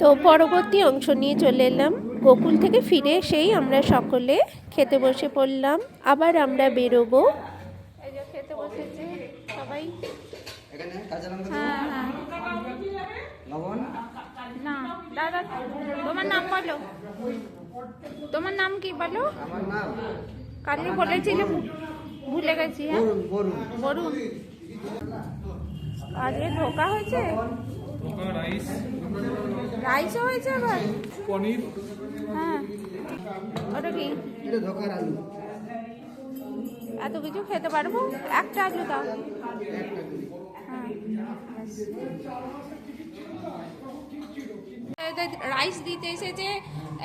তো পরবর্তী অংশ নিয়ে চলে এলাম। গোকুল থেকে ফিরে এসেই আমরা সকলে খেতে বসে পড়লাম। আবার আমরা বেরোবো। এই যে খেতে বসেছে সবাই। এখানে কাঁচা লঙ্কা হ্যাঁ হ্যাঁ লবণ না দাদা, তোমার নাম বলো। তোমার নাম কি বলো? আমার নাম কালকে বলেছিলে, ভুলে গেছি। হ্যাঁ বরুণ বরুণ। আজকে ধোকা হয়েছে, রাইসও হয়েছে আবার পনির। হ্যাঁ ওটা কি? এটা ধোকার আলু। এত কিছু খেতে পারবো? একটা আলু দাও। হ্যাঁ রাইস দিতে এসেছে।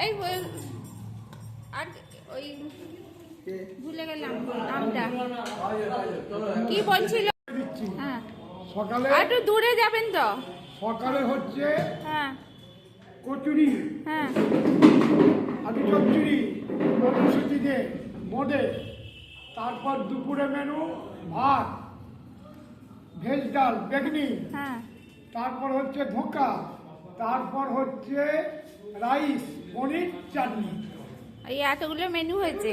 এই আর ওই ভুলে গেলাম নামটা, কি বলছিল? হ্যাঁ সকালে আর একটু দূরে যাবেন তো। সকালে হচ্ছে হ্যাঁ কচুরি, হ্যাঁ আলু চচ্চড়ি, মটরশুঁটি দিয়ে মোড়ে। তারপর দুপুরে মেনু ভাত, ভেজ ডাল, বেগনি। হ্যাঁ তারপর হচ্ছে ধোকা, তারপর হচ্ছে রাইস, পনির, চাটনি। এই এতগুলো মেনু হয়েছে।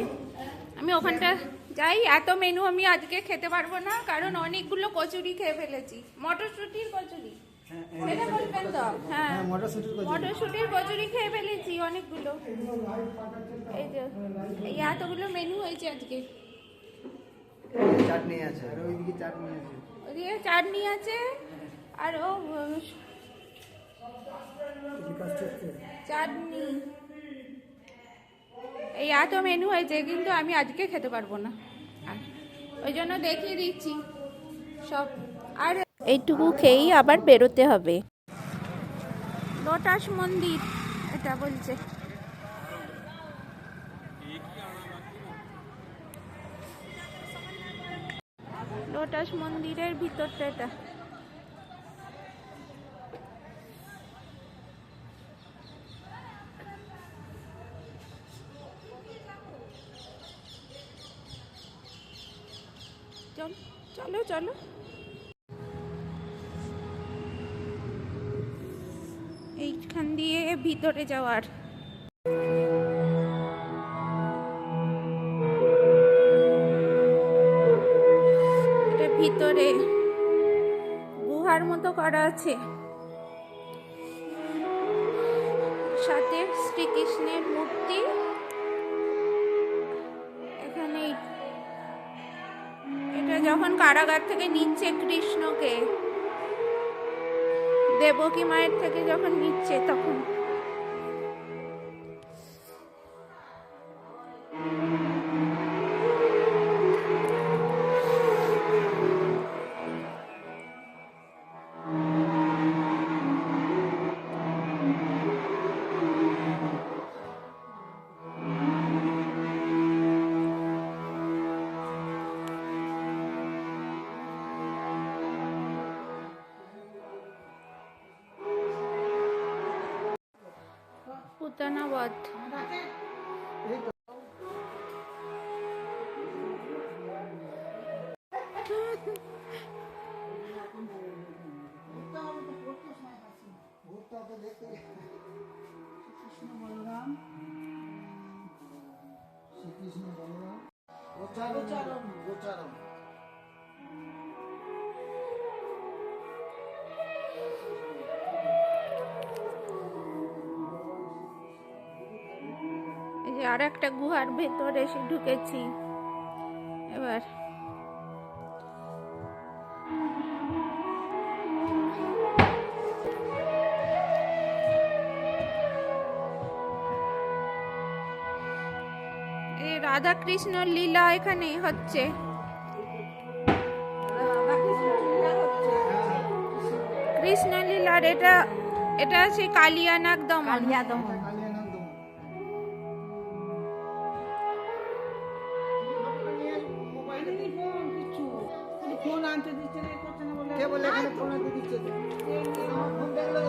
আমি ওখানটা যাই, এত মেনু আমি আজকে খেতে পারবো না, কারণ অনেকগুলো কচুরি খেয়ে ফেলেছি। মটরশুঁটির কচুরি সেটা বলবেন তো? হ্যাঁ মটরশুঁটির কচুরি খেয়ে ফেলেছি অনেকগুলো। এই যে এই এতগুলো মেনু হয়েছে আজকে। চাটনি আছে আর ওইদিকে চাটনি আছে। ওইদিকে চাটনি আছে আর ও চাটনি। এই এত মেনু হয়েছে, কিন্তু আমি আজকে খেতে পারবো না, ওই জন্য দেখিয়ে দিচ্ছি সব। আর এইটুকু খেয়েই আবার বেরোতে হবে। লোটাস মন্দির এটা বলছে। লোটাস মন্দিরের ভিতরটা এটা। চলো চলো এইখান দিয়ে ভিতরে যাওয়ার। এটা ভিতরে গুহার মতো করা আছে, সাথে শ্রীকৃষ্ণের মূর্তি। এখানে এটা যখন কারাগার থেকে নিচ্ছে কৃষ্ণকে, দেবকী মায়ের থেকে যখন নিচ্ছে তখন। পুতানাবাদ। শ্রীকৃষ্ণ বলরাম গোচারণ গোচারণ। এই যে আর একটা গুহার ভেতরে এসে ঢুকেছি এবার। এই রাধা কৃষ্ণ লীলা এখানে হচ্ছে। কৃষ্ণ লীলার এটা এটা সেই কালিয়ানাগ দমন। কে বলে এখানে ফোন আনতে দিচ্ছে? আমার ফোন দেখলে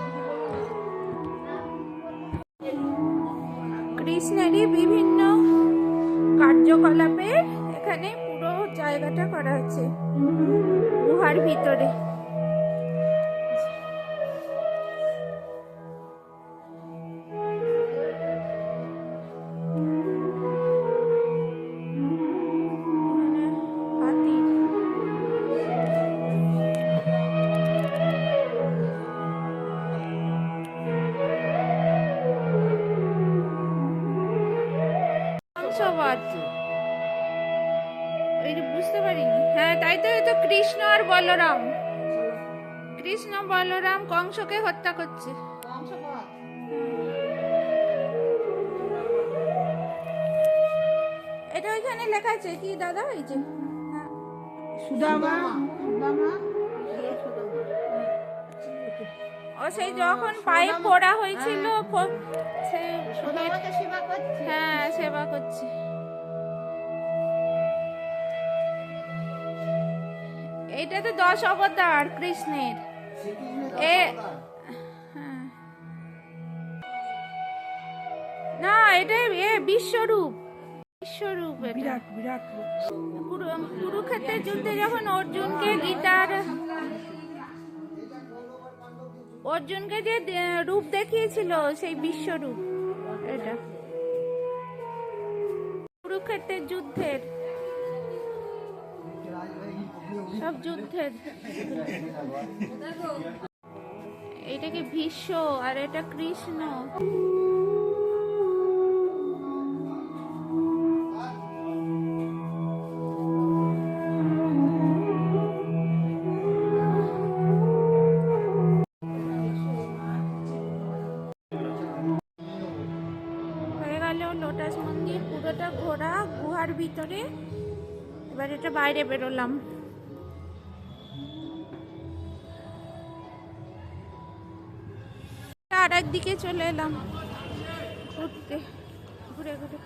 কৃষ্ণেরই বিভিন্ন কার্যকলাপের এখানে পুরো জায়গাটা করা আছে গুহার ভিতরে। কংসবধ। এই যে বুঝতে পারিনি। হ্যাঁ তাই তো, এই তো কৃষ্ণ আর বলরাম, কৃষ্ণ বলরাম কংসকে হত্যা করছে। এটা ওইখানে লেখা আছে কি দাদা? এই যে হ্যাঁ, সুদামা ও সেই যখন পায়ে ফোড়া হয়েছিল সে হ্যাঁ সেবা করছে। এইটা তো 10 অবতার কৃষ্ণের। এ হ্যাঁ। না এটা বিশ্বরূপ, বিশ্বরূপ এটা। কুরুক্ষেত্রের যুদ্ধে যখন অর্জুনকে যে রূপ দেখিয়েছিল সেই বিশ্বরূপ এটা, কুরুক্ষেত্রের যুদ্ধের সব যুদ্ধের। এটাকে ভীষ্ম আর এটা কৃষ্ণ। হয়ে গেল লোটাস মন্দির পুরোটা ঘোরা গুহার ভিতরে। এবার এটা বাইরে বেরোলাম। আর একদিকে চলে এলাম ঘুরতে, ঘুরে ঘুরে।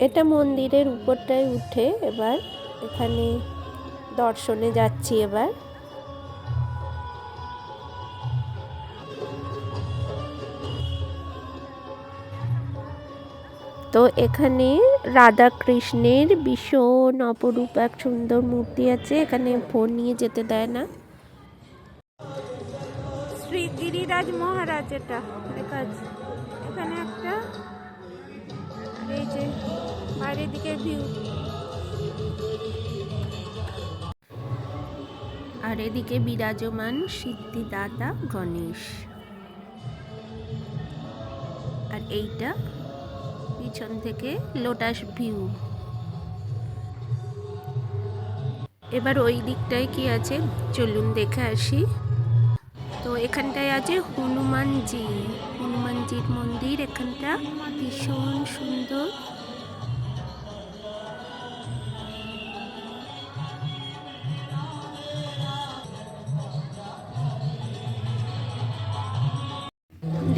এটা মন্দিরের উপরটায় উঠে এবার এখানে দর্শনে যাচ্ছি। এবার তো এখানে রাধা কৃষ্ণের ভীষণ অপরূপ এক সুন্দর মূর্তি আছে। এখানে ফোন নিয়ে যেতে দেয় না। শ্রী গিরিরাজ মহারাজ এটা লেখা আছে এখানে একটা। আর এই যে বাইরের দিকে ভিউ। আর এদিকে বিরাজমান সিদ্ধিদাতা গণেশ। আর এইটা পিছন থেকে লোটাস ভিউ। এবার ওই দিকটায় কি আছে চলুন দেখে আসি। তো এখানটায় আছে হনুমানজির মন্দির। এখানটা ভীষণ সুন্দর।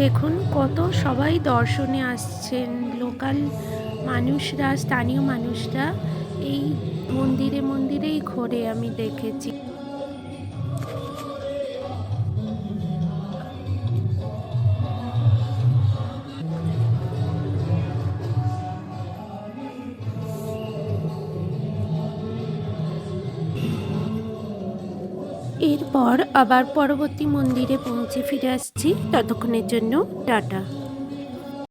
দেখুন কত সবাই দর্শনে আসছেন, লোকাল মানুষরা, স্থানীয় মানুষরা এই মন্দিরেই ঘোরে আমি দেখেছি। এরপর আবার পরবর্তী মন্দিরে পৌঁছে ফিরে আসছি। ততক্ষণের জন্য টাটা।